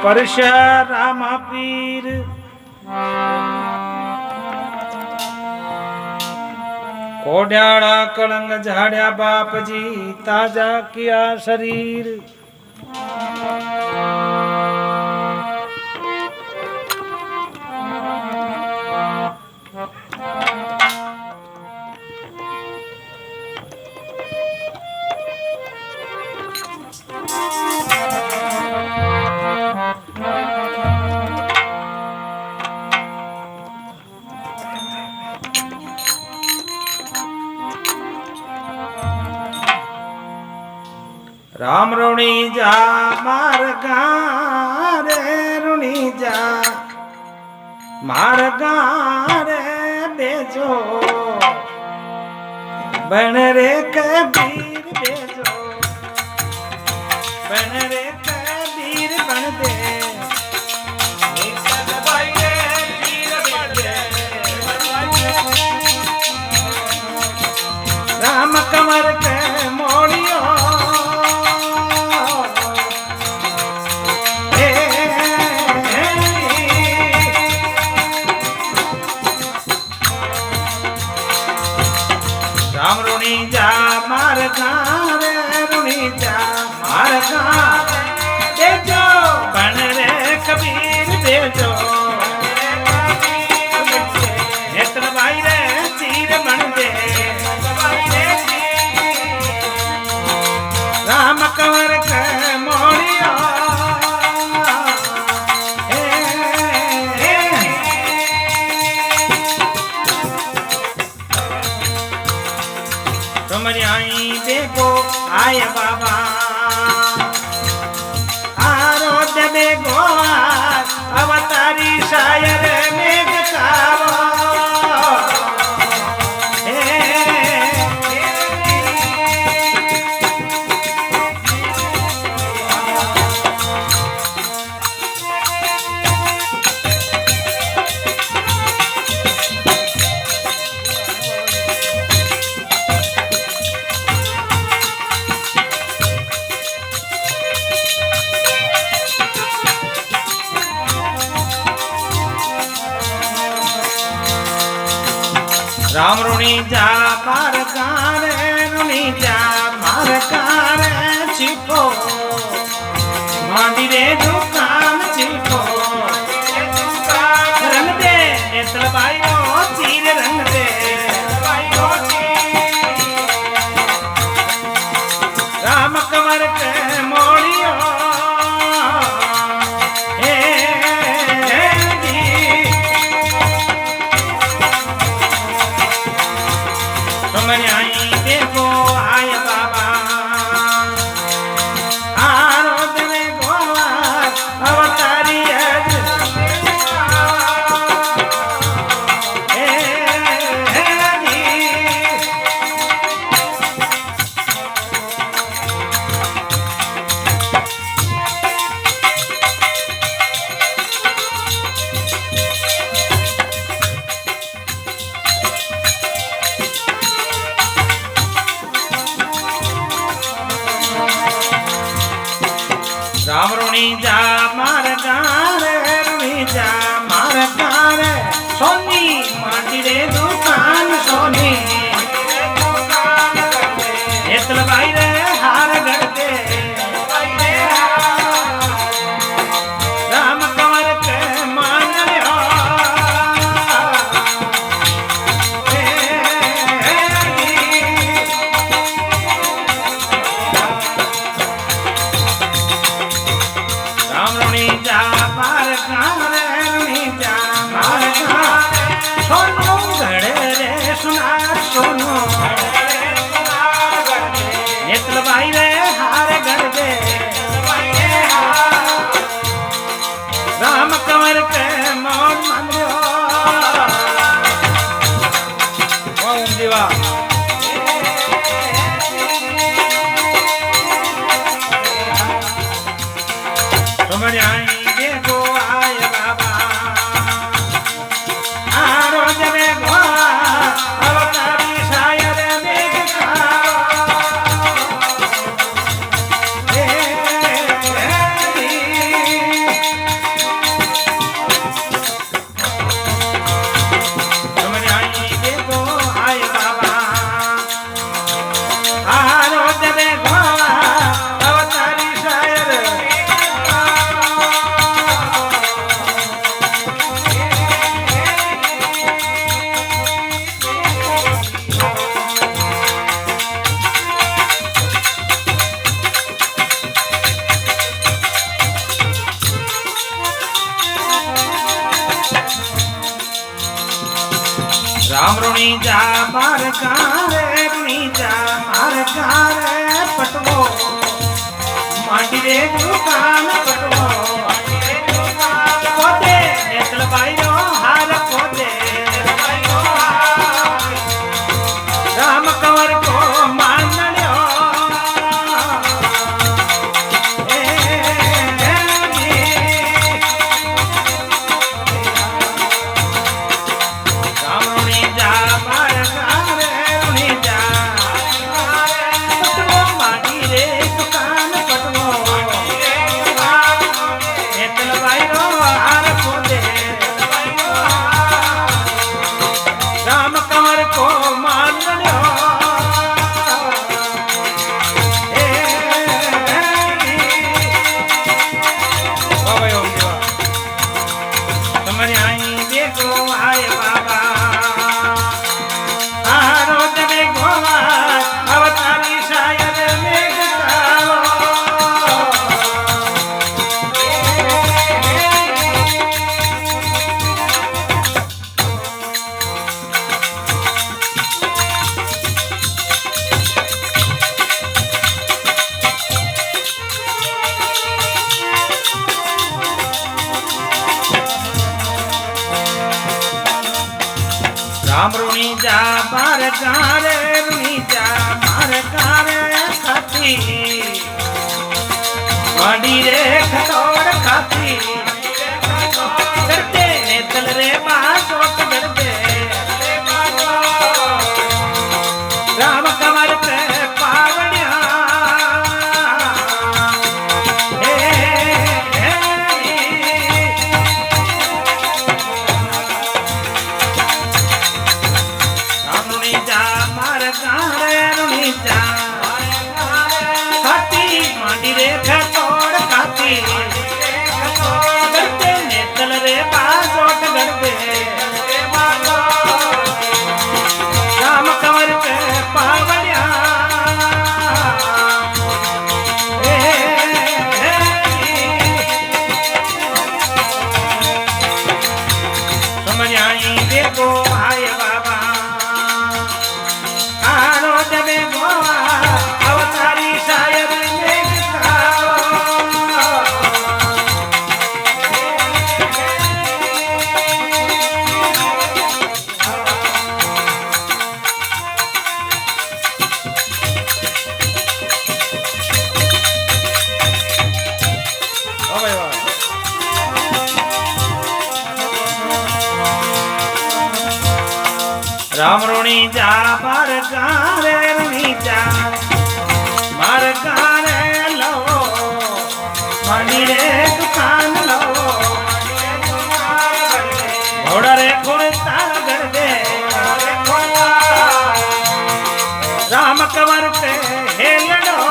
પરશુરામ પીર કોડ્યાળા કળંગ ઝાડ્યા બાપજી તાજા કિયા શરીર राम रुणी जा मार गारे रुणी जा मार गारे बेजो बन रे कबीर बेजो बन रे कबीर बन दे राम कमर के मोड़ियो राम रुणी जा मार गारे रुणी जा मार गारे बेजो बन रे कबीर बेजो नेत्र भाई रे चीर बन दे राम कंवर के मोड़िया आई देखो आय बाबा आरोग्य देखो अवतारी शायर मेघ कावो राम रुणी जा मार कारे रुणी जा मार कारे छिपो मांडी रे दुकान छिपो रंग दे नेत्र भाइयों चीर रंग दे राम कंवर के मोड़ियो आई देखो आय बाबा आरोग्य में गोवा अवतारी राम रुणी जा मार गारे रुणी जा मार गारे सोनी माटी रे दुकान सोनी नेत्र भाई रे हार गढ़ते राम कंवर के मान लियो राम रुणी जा मार गारे रुणी जा मार गारे सोनो घड़े रे सुना सोनो नेत्र भाई रे हार गढ़ दे राम कंवर के मौन मंदिर ओम दिवा आई देखो आय बाबा आरोग्य में गोवा अवतारी शायर मेघ कावो राम रुणी जा मार गारे रुणी जा मार गारे पटवो माटी रे दुकान पटवो कोदे नेतल बाईरो हार कोदे राम कंवर को मानण्यो राम रुणी जा मार गारे रुणी जा मार गारे खाती माडी रे खतोड़ खाती करते नेतल रे बासोट करते राम कंवर पे पावड़िया खाती मांडी रे खतोड़ खाती करते नेतल रे बासोट करते राम कंवर पे पावड़िया समझ आई देखो आए बाबा आरो जबे गोवा अवतारी शायद राम रुणी जा मार गारे रुणी जा मार गारे लो मांडी रे दुकान लो घोड़ा रे घोड़ता कर दे राम कंवर पे हेलड़ो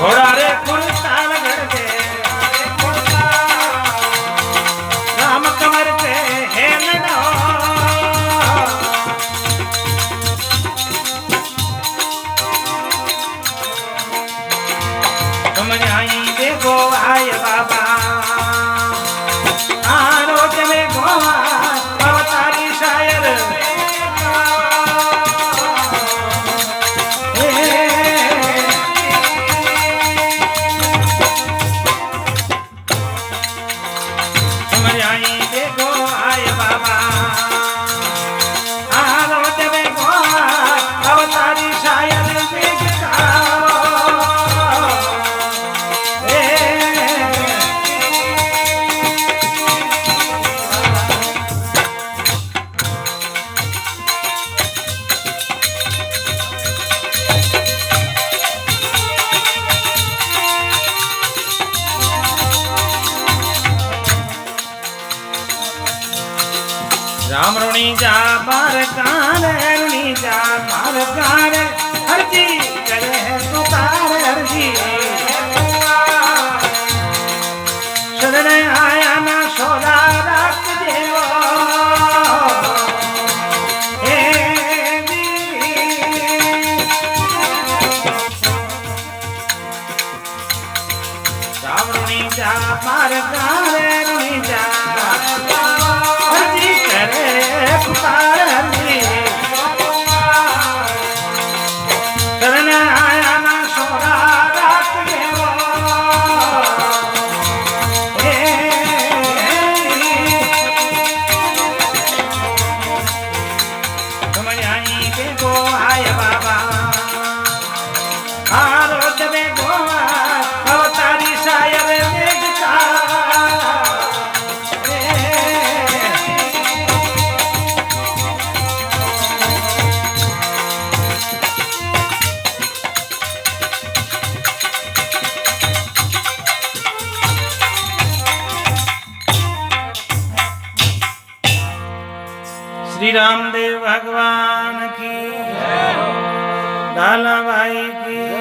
घोड़ा रे कुर्ताल गढ़ दे राम कंवर पे हेलड़ो समझ आई देखो आए बाबा आरोज में गोवा अवतारी शायर राम रुणी जा मार गारे रुणी जा मार गारे हरजी करे पुकार हरजी शरण श्री रामदेव भगवान की, डालाबाई की।